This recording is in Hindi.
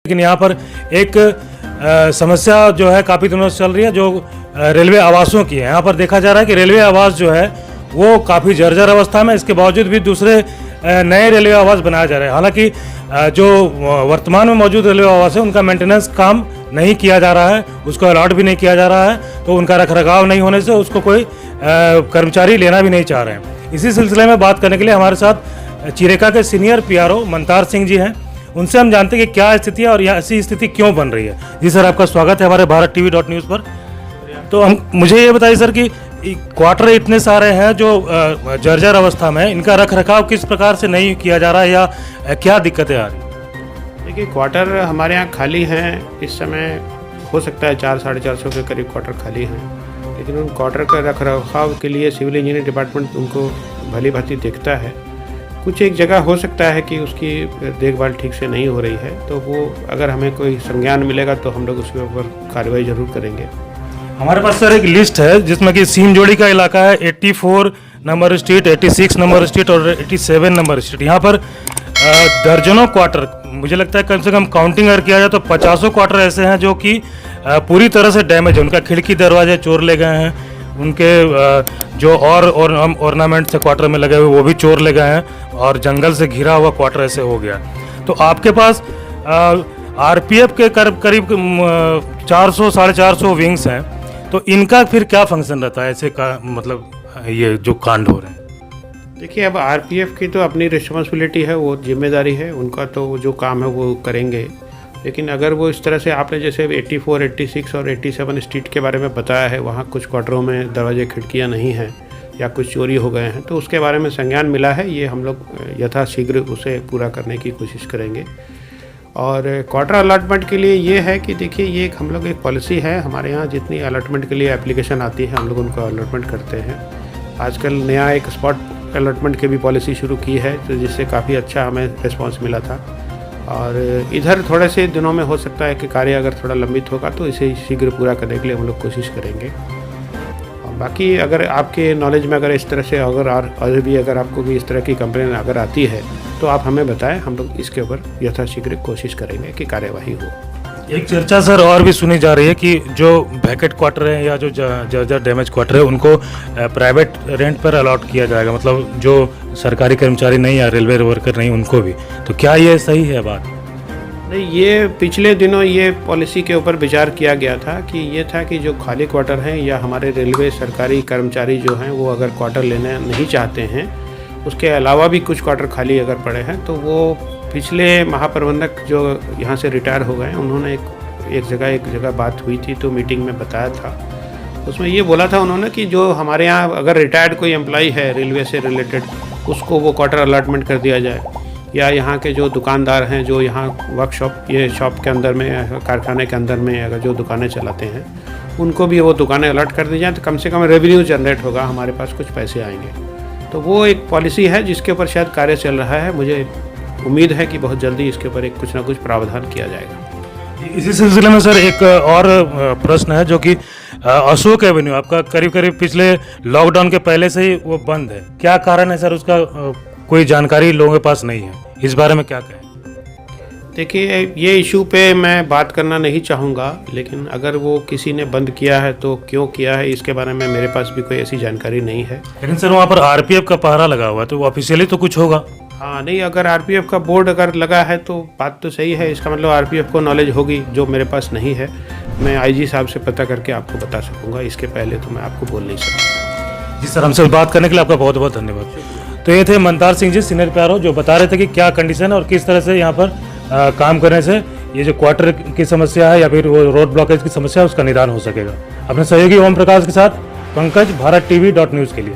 लेकिन यहाँ पर एक समस्या जो है काफ़ी दिनों से चल रही है, जो रेलवे आवासों की है। यहाँ पर देखा जा रहा है कि रेलवे आवास जो है वो काफ़ी जर्जर अवस्था में, इसके बावजूद भी दूसरे नए रेलवे आवास बनाए जा रहे हैं। हालांकि जो वर्तमान में मौजूद रेलवे आवास है उनका मेंटेनेंस काम नहीं किया जा रहा है, उसको अलॉट भी नहीं किया जा रहा है, तो उनका रखरखाव नहीं होने से उसको कोई कर्मचारी लेना भी नहीं चाह रहे हैं। इसी सिलसिले में बात करने के लिए हमारे साथ चिरेका के सीनियर पीआरओ मनतार सिंह जी हैं। उनसे हम जानते हैं कि क्या स्थिति है और यह ऐसी स्थिति क्यों बन रही है। जी सर, आपका स्वागत है हमारे भारत TV.news पर। तो मुझे ये बताइए सर कि क्वार्टर इतने सारे हैं जो जर्जर अवस्था में, इनका रखरखाव किस प्रकार से नहीं किया जा रहा है या क्या दिक्कतें आ रही हैं? देखिए, क्वार्टर हमारे यहाँ खाली हैं इस समय, हो सकता है 400-450 के करीब क्वार्टर खाली हैं, लेकिन उन क्वार्टर का रखरखाव के लिए सिविल इंजीनियरिंग डिपार्टमेंट उनको भली भांति देखता है। कुछ एक जगह हो सकता है कि उसकी देखभाल ठीक से नहीं हो रही है, तो वो अगर हमें कोई संज्ञान मिलेगा तो हम लोग उसके ऊपर कार्रवाई जरूर करेंगे। हमारे पास सर एक लिस्ट है जिसमें कि सीमजोड़ी का इलाका है, 84 नंबर स्ट्रीट, 86 नंबर स्ट्रीट और 87 नंबर स्ट्रीट। यहाँ पर दर्जनों क्वार्टर, मुझे लगता है कम से कम काउंटिंग अगर किया जाए तो 50 क्वार्टर ऐसे हैं जो कि पूरी तरह से डैमेज है। उनका खिड़की दरवाजे चोर ले गए हैं, उनके जो और ऑर्नामेंट से क्वार्टर में लगे हुए वो भी चोर ले गए हैं, और जंगल से घिरा हुआ क्वार्टर ऐसे हो गया। तो आपके पास RPF के करीब 400-450 विंग्स हैं, तो इनका फिर क्या फंक्शन रहता है ऐसे का, मतलब ये जो कांड हो रहे हैं? देखिए, अब RPF की तो अपनी रिस्पॉन्सिबिलिटी है, वो जिम्मेदारी है, उनका तो जो काम है वो करेंगे। लेकिन अगर वो इस तरह से, आपने जैसे 84, 86 और 87 स्ट्रीट के बारे में बताया है, वहाँ कुछ क्वार्टरों में दरवाजे खिड़कियाँ नहीं हैं या कुछ चोरी हो गए हैं, तो उसके बारे में संज्ञान मिला है। ये हम लोग यथाशीघ्र उसे पूरा करने की कोशिश करेंगे। और क्वार्टर अलॉटमेंट के लिए ये है कि देखिए, ये एक हम लोग एक पॉलिसी है हमारे यहाँ, जितनी अलॉटमेंट के लिए एप्लीकेशन आती है हम लोग उनको अलॉटमेंट करते हैं। आजकल नया एक स्पॉट अलॉटमेंट की भी पॉलिसी शुरू की है, तो जिससे काफ़ी अच्छा हमें रिस्पॉन्स मिला था। और इधर थोड़े से दिनों में हो सकता है कि कार्य अगर थोड़ा लंबित होगा तो इसे शीघ्र पूरा करने के लिए हम लोग कोशिश करेंगे। और बाकी अगर आपके नॉलेज में अगर इस तरह से अगर भी अगर आपको भी इस तरह की कंप्लेन अगर आती है तो आप हमें बताएं, हम लोग इसके ऊपर यथाशीघ्र कोशिश करेंगे कि कार्यवाही हो। एक चर्चा सर और भी सुनी जा रही है कि जो वैकेट क्वार्टर है या जो जर्जर डैमेज क्वार्टर है उनको प्राइवेट रेंट पर अलॉट किया जाएगा, मतलब जो सरकारी कर्मचारी नहीं या रेलवे वर्कर नहीं उनको भी। तो क्या ये सही है बात? नहीं, ये पिछले दिनों ये पॉलिसी के ऊपर विचार किया गया था कि ये था कि जो खाली क्वार्टर हैं या हमारे रेलवे सरकारी कर्मचारी जो हैं वो अगर क्वार्टर लेना नहीं चाहते हैं, उसके अलावा भी कुछ क्वार्टर खाली अगर पड़े हैं, तो वो पिछले महाप्रबंधक जो यहाँ से रिटायर हो गए, उन्होंने एक जगह बात हुई थी तो मीटिंग में बताया था। उसमें ये बोला था उन्होंने कि जो हमारे यहाँ अगर रिटायर्ड कोई एम्प्लॉई है रेलवे से रिलेटेड, उसको वो क्वार्टर अलॉटमेंट कर दिया जाए, या यहाँ के जो दुकानदार हैं जो यहाँ वर्कशॉप ये शॉप के अंदर में, कारखाने के अंदर में अगर जो दुकानें चलाते हैं, उनको भी वो दुकानें अलॉट कर दी जाए, तो कम से कम रेवेन्यू जनरेट होगा, हमारे पास कुछ पैसे आएंगे। तो वो एक पॉलिसी है जिसके ऊपर शायद कार्य चल रहा है। मुझे उम्मीद है कि बहुत जल्दी इसके ऊपर एक कुछ ना कुछ प्रावधान किया जाएगा। इसी सिलसिले में सर एक और प्रश्न है, जो कि अशोक एवेन्यू आपका करीब पिछले लॉकडाउन के पहले से ही वो बंद है। क्या कारण है सर उसका? कोई जानकारी लोगों के पास नहीं है, इस बारे में क्या कहें? देखिए, ये इशू पे मैं बात करना नहीं चाहूँगा, लेकिन अगर वो किसी ने बंद किया है तो क्यों किया है, इसके बारे में मेरे पास भी कोई ऐसी जानकारी नहीं है। लेकिन सर वहाँ पर RPF का पहरा लगा हुआ है, तो ऑफिशियली तो कुछ होगा। हाँ, नहीं, अगर RPF का बोर्ड अगर लगा है तो बात तो सही है, इसका मतलब RPF को नॉलेज होगी, जो मेरे पास नहीं है। मैं IG साहब से पता करके आपको बता सकूँगा, इसके पहले तो मैं आपको बोल नहीं सकता। जी सर, हमसे बात करने के लिए आपका बहुत बहुत धन्यवाद। तो ये थे मनतार सिंह जी, सीनियर पीआरओ, जो बता रहे थे कि क्या कंडीशन है और किस तरह से यहाँ पर काम करने से ये जो क्वार्टर की समस्या है या फिर वो रोड ब्लॉकेज की समस्या है उसका निदान हो सकेगा। अपने सहयोगी ओम प्रकाश के साथ पंकज, भारत TV.news के लिए।